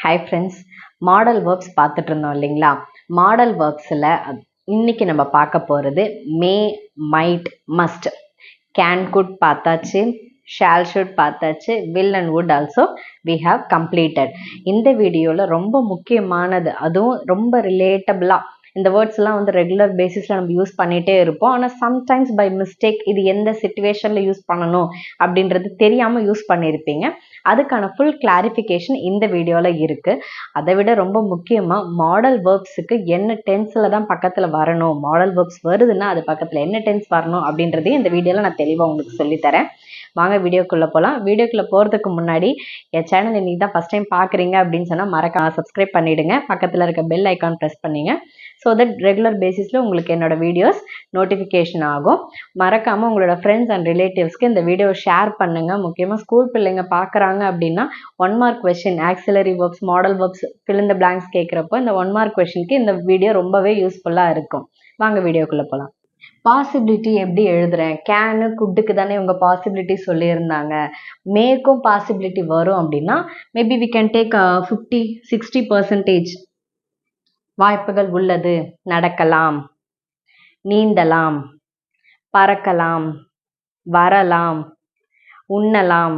Hi friends, model verbs பார்த்துட்டு இருந்தோம் இல்லைங்களா? மாடல் வேர்ப்ஸில் இன்னைக்கு நம்ம பார்க்க போகிறது may, might, must. Can, could பார்த்தாச்சு, ஷால், ஷுட் பார்த்தாச்சு, will and would also we have completed. இந்த வீடியோவில் ரொம்ப முக்கியமானது, அதுவும் ரொம்ப ரிலேட்டபிளாக இந்த வேர்ட்ஸ்லாம் வந்து ரெகுலர் பேசிஸில் நம்ம யூஸ் பண்ணிகிட்டே இருப்போம். ஆனால் சம்டைம்ஸ் பை மிஸ்டேக் இது எந்த சிச்சுவேஷனில் யூஸ் பண்ணணும் அப்படின்றது தெரியாமல் யூஸ் பண்ணியிருப்பீங்க. அதுக்கான ஃபுல் கிளாரிஃபிகேஷன் இந்த வீடியோவில் இருக்குது. அதை விட ரொம்ப முக்கியமாக மாடல் வேர்ப்ஸுக்கு என்ன டென்ஸில் தான் பக்கத்தில் வரணும், மாடல் வேர்ப்ஸ் வருதுன்னா அது பக்கத்தில் என்ன டென்ஸ் வரணும் அப்படின்றதையும் இந்த வீடியோவில் நான் தெளிவாக உங்களுக்கு சொல்லித்தரேன். வாங்க வீடியோக்குள்ளே போகலாம். வீடியோக்குள்ளே போகிறதுக்கு முன்னாடி என் சேனல் இன்றைக்கி தான் ஃபஸ்ட் டைம் பார்க்குறீங்க அப்படின்னு சொன்னால் மறக்காம சப்ஸ்கிரைப் பண்ணிவிடுங்க. பக்கத்தில் இருக்க பெல் ஐக்கான் ப்ரெஸ் பண்ணிங்க. ஸோ தட் ரெகுலர் பேசிஸில் உங்களுக்கு என்னோடய வீடியோஸ் நோட்டிஃபிகேஷன் ஆகும். மறக்காமல் உங்களோட ஃப்ரெண்ட்ஸ் அண்ட் ரிலேட்டிவ்ஸ்க்கு இந்த வீடியோ ஷேர் பண்ணுங்கள். முக்கியமாக ஸ்கூல் பிள்ளைங்க பார்க்குறாங்க அப்படின்னா 1 mark question, auxiliary verbs, model verbs, fill in the blanks கேட்குறப்போ இந்த 1 மார்க் கொஷினுக்கு இந்த வீடியோ ரொம்பவே யூஸ்ஃபுல்லாக இருக்கும். வாங்க வீடியோக்குள்ளே போகலாம். பாசிபிலிட்டி எப்படி எழுதுறேன்? கேனு, குட்டுக்கு தானே இவங்க பாசிபிலிட்டி சொல்லியிருந்தாங்க. மேக்கும் பாசிபிலிட்டி வரும் அப்படின்னா மேபி வி கேன் டேக் 50-60% வாய்ப்புகள் உள்ளது. நடக்கலாம், நீந்தலாம், பறக்கலாம், வரலாம், உண்ணலாம்,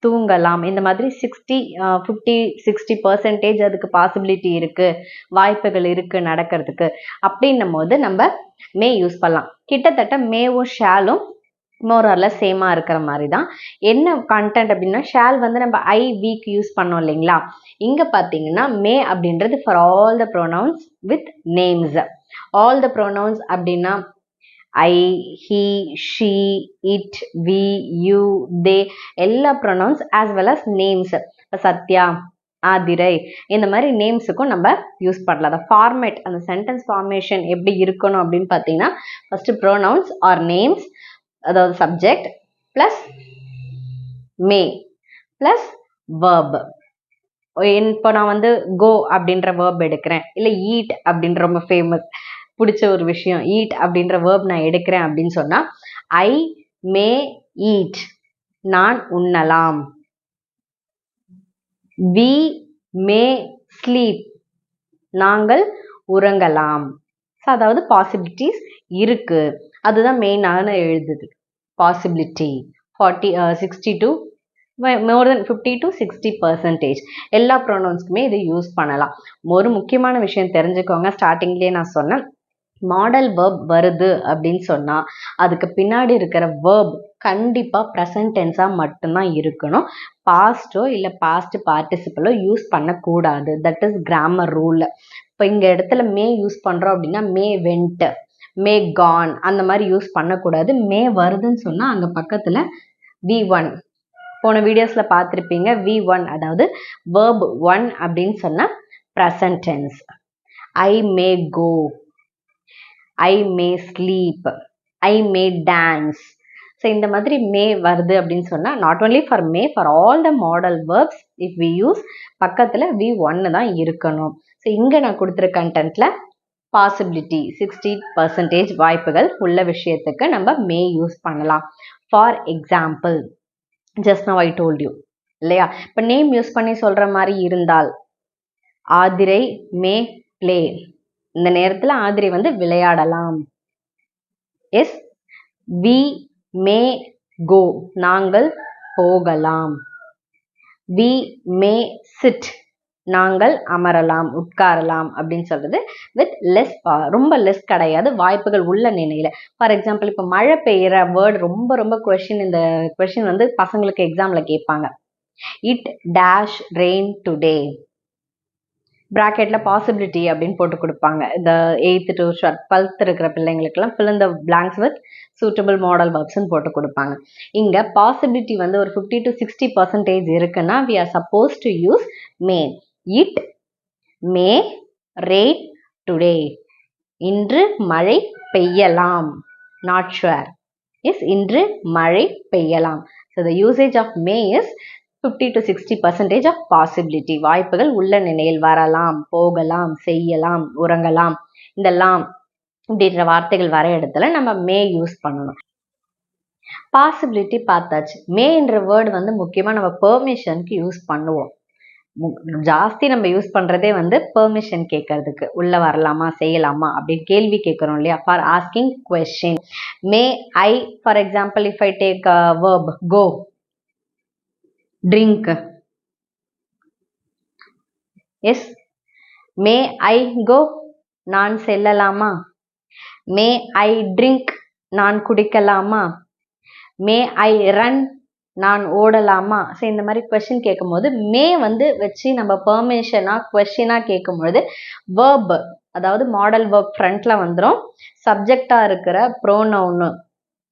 தூங்கலாம். இந்த மாதிரி 50-60% அதுக்கு பாசிபிலிட்டி இருக்குது, வாய்ப்புகள் இருக்குது நடக்கிறதுக்கு. அப்படின்னும் போது நம்ம மே யூஸ் பண்ணலாம். கிட்டத்தட்ட மேவும் ஷாலும் மோராரில் சேமாக இருக்கிற மாதிரி தான். என்ன கண்டென்ட் அப்படின்னா, ஷால் வந்து நம்ம ஐ, வீக் யூஸ் பண்ணோம் இல்லைங்களா? இங்கே பார்த்தீங்கன்னா மே அப்படின்றது for all the pronouns with names. All the pronouns அப்படின்னா I, he, she, it, we, you, they, எல்லா pronouns as well as names. Sathya, Aadhirai, இந்த மாதிரி நேம்ஸுக்கும் நம்ம யூஸ் பண்ணலாம். அந்த ஃபார்மேட், அந்த சென்டென்ஸ் ஃபார்மேஷன் எப்படி இருக்கணும் அப்படின்னு பார்த்தீங்கன்னா, ஃபஸ்ட்டு ப்ரோனவுன்ஸ் ஆர் நேம்ஸ், அதாவது சப்ஜெக்ட் ப்ளஸ் மே ப்ளஸ் வேர்ப். இப்போ நான் வந்து கோ அப்படின்ற வேர்ப் எடுக்கிறேன், இல்லை ஈட் அப்படின்ற ரொம்ப ஃபேமஸ் பிடிச்ச ஒரு விஷயம் ஈட் அப்படின்ற வேர்ப் நான் எடுக்கிறேன் அப்படின்னு சொன்னால் ஐ மே ஈட், நான் உண்ணலாம். வி மே ஸ்லீப், நாங்கள் உறங்கலாம். ஸோ அதாவது பாசிபிலிட்டிஸ் இருக்கு, அதுதான் மெயினான எழுதுது. பாசிபிலிட்டி 60 to more than 50-60% எல்லா ப்ரொனவுன்ஸ்க்குமே இது யூஸ் பண்ணலாம். ஒரு முக்கியமான விஷயம் தெரிஞ்சுக்கோங்க, ஸ்டார்டிங்லேயே நான் சொன்னேன், மாடல் வேர்ப் வருது அப்படின்னு சொன்னால் அதுக்கு பின்னாடி இருக்கிற வேர்ப் கண்டிப்பாக ப்ரெசன்ட் டென்ஸாக மட்டும்தான் இருக்கணும். பாஸ்ட்டோ இல்லை பாஸ்ட் பார்ட்டிசிபிளோ யூஸ் பண்ணக்கூடாது. That is grammar rule. இப்போ இங்கே இடத்துல மே யூஸ் பண்ணுறோம் அப்படின்னா மே வெண்ட், மே கான், அந்த மாதிரி யூஸ் பண்ணக்கூடாது. மே வருதுன்னு சொன்னால் அங்கே பக்கத்தில் V1, போன வீடியோஸில் பார்த்துருப்பீங்க, V1 அதாவது வேர்ப் 1 அப்படின்னு சொன்னால் present tense. I may go, I may sleep, I may dance. So இந்த மாதிரி மே வருது அப்படின்னு சொன்னால் not only for may, for all the modal verbs if we use பக்கத்தில் V1 தான் இருக்கணும். ஸோ இங்கே நான் கொடுத்துருக்க கண்டென்ட்டில் பாசிபிலிட்டி 60% வாய்ப்புகள் உள்ள விஷயத்துக்கு நம்ம மே யூஸ் பண்ணலாம். For example, just now I told you இல்லையா? இப்போ நேம் யூஸ் பண்ணி சொல்கிற மாதிரி இருந்தால் ஆதிரை மே ப்ளே, இந்த நேரத்தில் ஆதிரை வந்து விளையாடலாம். எஸ், வி மே கோ, நாங்கள் போகலாம். வி மே சிட், நாங்கள் அமரலாம், உட்காரலாம் அப்படின்னு சொல்றது வித் லெஸ், ரொம்ப லெஸ் கிடையாது, வாய்ப்புகள் உள்ள நிலையில. ஃபார் எக்ஸாம்பிள், இப்போ மழை பெய்கிற வேர்டு ரொம்ப ரொம்ப கொஷின், இந்த கொஷின் வந்து பசங்களுக்கு எக்ஸாமில் கேட்பாங்க. இட் டேஷ் ரெயின் டுடே, ப்ராக்கெட்டில் பாசிபிலிட்டி அப்படின்னு போட்டு கொடுப்பாங்க. இந்த 8th to 12th இருக்கிற பிள்ளைங்களுக்கெல்லாம் fill in the blanks with suitable model verbsன்னு போட்டு கொடுப்பாங்க. இங்கே பாசிபிலிட்டி வந்து ஒரு 50-60% இருக்குன்னா we are supposed to use may. It may rain today, இன்று மழை பெய்யலாம். Not sure. Yes, இன்று மழை பெய்யலாம். So the usage of may is 50-60% of possibility. வாய்ப்புகள் உள்ள நிலையில் வரலாம், போகலாம், செய்யலாம், உறங்கலாம், இதெல்லாம் அப்படின்ற வார்த்தைகள் வர இடத்துல நம்ம மே யூஸ் பண்ணணும். பாசிபிலிட்டி பார்த்தாச்சு. மேன்ற வேர்டு வந்து முக்கியமாக நம்ம பெர்மிஷனுக்கு யூஸ் பண்ணுவோம். ஜாஸ்தி நம்ம யூஸ் பண்ணுறதே வந்து பெர்மிஷன் கேட்கறதுக்கு, உள்ளே வரலாமா செய்யலாமா அப்படின்னு கேள்வி கேட்குறோம் இல்லையா, for asking question. May I, for example if I take verb go, drink. Yes, may I go, நான் செல்லலாமா. மே ஐ ட்ரிங்க், நான் குடிக்கலாமா. மே ஐ ரன், நான் ஓடலாமா. ஸோ இந்த மாதிரி கொஸ்டின் கேட்கும்போது மே வந்து வச்சு நம்ம பெர்மிஷனாக கொஸ்டினாக கேட்கும்பொழுது வேர்ப், அதாவது மாடல் வேர்ப் ஃப்ரண்ட்டில் வந்துடும், சப்ஜெக்டாக இருக்கிற ப்ரோனவுன்னு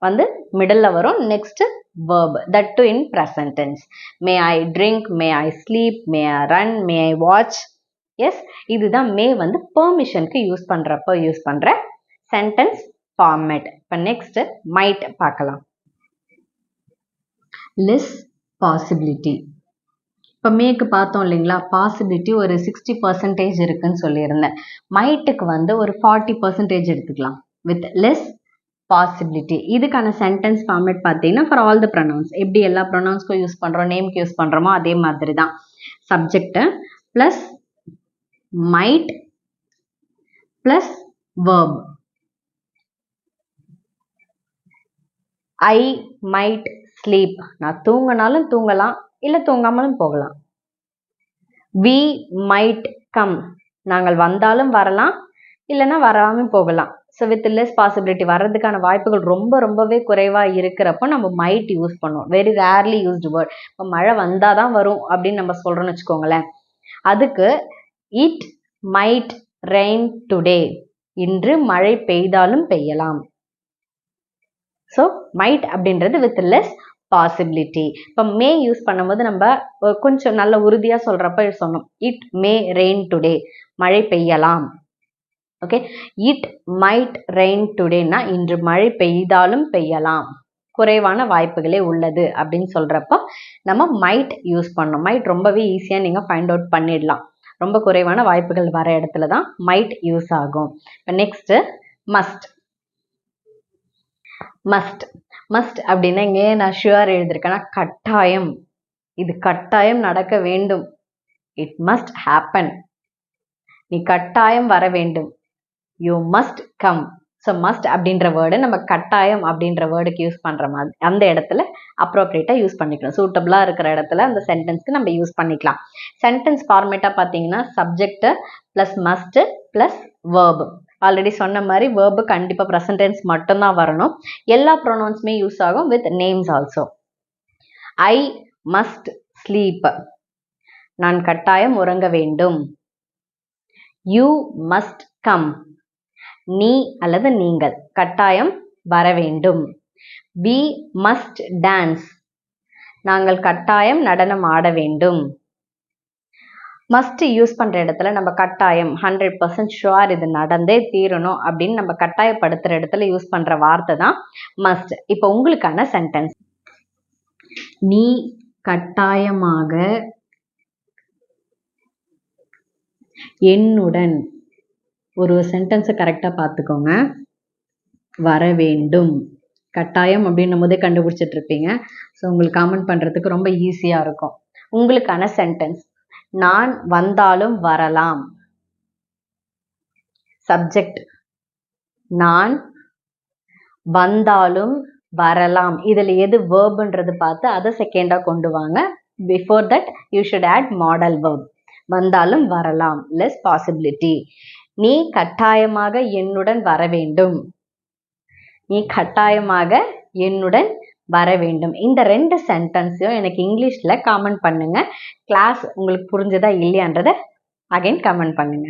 வந்து மிடில் வரும், next verb, that too in present tense. May I drink, may I sleep, may I run, may I watch. Yes, இதுதான் மே வந்து பெர்மிஷனுக்கு யூஸ் பண்ணுறப்போ யூஸ் பண்ணுற சென்டென்ஸ் ஃபார்மேட். இப்போ நெக்ஸ்ட் மைட் பார்க்கலாம். Less possibility. இப்போ மேக்கு பார்த்தோம் இல்லைங்களா, பாசிபிலிட்டி ஒரு 60% இருக்குன்னு சொல்லியிருந்தேன். மைட்டுக்கு வந்து ஒரு 40% எடுத்துக்கலாம். With less possibility. இதுக்கான சென்டென்ஸ் ஃபார்மேட் பார்த்தீங்கன்னா ஃபார் ஆல் த ப்ரொனவுன்ஸ், எப்படி எல்லா ப்ரொனவுன்ஸ்க்கும் யூஸ் பண்ணுறோம், நேம்க்கு யூஸ் பண்ணுறோமோ அதே மாதிரி தான். Subject plus might plus verb. I might sleep, நான் தூங்கினாலும் தூங்கலாம், இல்லை தூங்காமலும் போகலாம். வி மைட் கம், நாங்கள் வந்தாலும் வரலாம், இல்லைன்னா வராமல் போகலாம். ஸோ வித் லெஸ் பாசிபிலிட்டி வர்றதுக்கான வாய்ப்புகள் ரொம்பவே குறைவாக இருக்கிறப்போ நம்ம மைட் யூஸ் பண்ணுவோம். Very rarely used word. இப்போ மழை வந்தால் தான் வரும் அப்படின்னு நம்ம சொல்கிறோன்னு வச்சுக்கோங்களேன். அதுக்கு இட் மைட் ரெயின் டுடே, இன்று மழை பெய்தாலும் பெய்யலாம். ஸோ மைட் அப்படின்றது வித் லெஸ் பாசிபிலிட்டி. இப்போ மே யூஸ் பண்ணும்போது நம்ம கொஞ்சம் நல்ல உறுதியாக சொல்கிறப்ப சொன்னோம், இட் மே ரெயின் டுடே, மழை பெய்யலாம். ஓகே, இட் மைட் ரெயின் டுடேனா இன்று மழை பெய்தாலும் பெய்யலாம், குறைவான வாய்ப்புகளே உள்ளது அப்படின்னு சொல்கிறப்போ நம்ம மைட் யூஸ் பண்ணோம். மைட் ரொம்பவே ஈஸியாக நீங்கள் ஃபைண்ட் அவுட் பண்ணிடலாம். ரொம்ப குறைவான வாய்ப்புகள் வர இடத்துல தான் மைட் யூஸ் ஆகும். இப்போ நெக்ஸ்ட்டு மஸ்ட். மஸ்ட் மஸ்ட் அப்படின்னா இங்கே நான் ஷுவர் எழுதியிருக்கேன்னா கட்டாயம், இது கட்டாயம் நடக்க வேண்டும். இட் மஸ்ட் ஹேப்பன், நீ கட்டாயம் வர வேண்டும். You must come. So must அப்படின்ற வேர்டு நம்ம கட்டாயம் அப்படின்ற வேர்டுக்கு யூஸ் பண்ணுற மாதிரி அந்த இடத்துல அப்ரோப்ரியேட்டாக யூஸ் பண்ணிக்கணும். சூட்டபிளாக இருக்கிற இடத்துல அந்த சென்டென்ஸ்க்கு நம்ம யூஸ் பண்ணிக்கலாம். சென்டென்ஸ் ஃபார்மேட்டாக பார்த்தீங்கன்னா subject plus must plus verb. Already சொன்ன மாதிரி வேர்பு கண்டிப்பாக ப்ரெசன்ட் டென்ஸ் மட்டும்தான் வரணும். எல்லா ப்ரொனவுன்ஸுமே யூஸ் ஆகும் with names also. I must sleep, நான் கட்டாயம் உறங்க வேண்டும். யூ மஸ்ட் கம், நீ அல்லது நீங்கள் கட்டாயம் வர வேண்டும். we must dance, நாங்கள் கட்டாயம் நடனம் ஆட வேண்டும். மஸ்ட் யூஸ் பண்ற இடத்துல நம்ம கட்டாயம் 100% ஷுவர் இது நடந்தே தீரணும் அப்படின்னு நம்ம கட்டாயப்படுத்துற இடத்துல யூஸ் பண்ற வார்த்தை தான் மஸ்ட். இப்போ உங்களுக்கான சென்டென்ஸ், நீ கட்டாயமாக என்னுடன், ஒரு சென்டென்ஸை கரெக்டாக பார்த்துக்கோங்க, வர வேண்டும். கட்டாயம் அப்படின்னும் போதே கண்டுபிடிச்சிட்டு இருப்பீங்க. ஸோ உங்களுக்கு காமெண்ட் பண்ணுறதுக்கு ரொம்ப ஈஸியாக இருக்கும். உங்களுக்கான சென்டென்ஸ், நான் வந்தாலும் வரலாம். சப்ஜெக்ட், நான் வந்தாலும் வரலாம். இதில் எது வேர்புன்றது பார்த்து அதை செகண்டாக கொண்டு வாங்க. Before that you should add modal verb. வந்தாலும் வரலாம், லெஸ் பாசிபிலிட்டி. நீ கட்டாயமாக என்னுடன் வர வேண்டும். நீ கட்டாயமாக என்னுடன் வர வேண்டும். இந்த 2 சென்டென்ஸையும் எனக்கு இங்கிலீஷில் காமெண்ட் பண்ணுங்க. கிளாஸ் உங்களுக்கு புரிஞ்சதா இல்லையான்றதை அகைன் கமெண்ட் பண்ணுங்க.